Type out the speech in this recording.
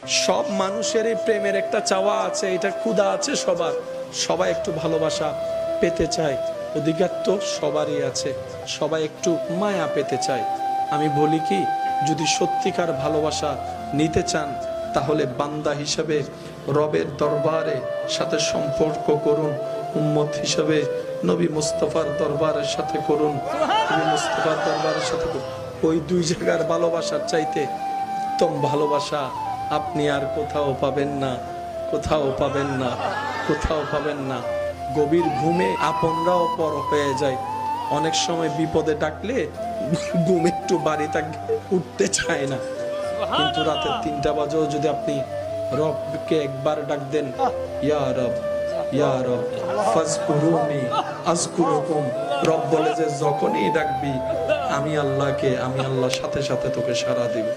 সব মানুষেরই প্রেমের একটা চাওয়া আছে, এটা ক্ষুধা আছে সবার, সবাই একটু ভালোবাসা পেতে চায়, অধিকার তো সবারই আছে, সবাই একটু মায়া পেতে চায়। আমি বলি কি, যদি সত্যিকার ভালোবাসা নিতে চান তাহলে বান্দা হিসেবে রবের দরবারে সাথে সম্পর্ক করুন, উম্মত হিসেবে নবী মুস্তাফার দরবারের সাথে করুন, নবী মুস্তাফার দরবারের সাথে করুন। ওই দুই জায়গার ভালোবাসার চাইতে উত্তম ভালোবাসা আপনি আর কোথাও পাবেন না, কোথাও পাবেন না, কোথাও পাবেন না। গভীর ঘুমে আপনরাও পর হয়ে যায়। অনেক সময় বিপদে ডাকলে ঘুম একটু বাড়ি থাকে, উঠতে চায় না, কিন্তু রাতের 3টা বাজেও যদি আপনি রবকে একবার ডাক দেন, ইয়া রব ইয়া রব ফাজকুরুনি আযকুরুকুম, রব বলে যে যখনই ডাকবি আমি আল্লাহকে, আমি আল্লাহ সাথে সাথে তোকে সাড়া দিব।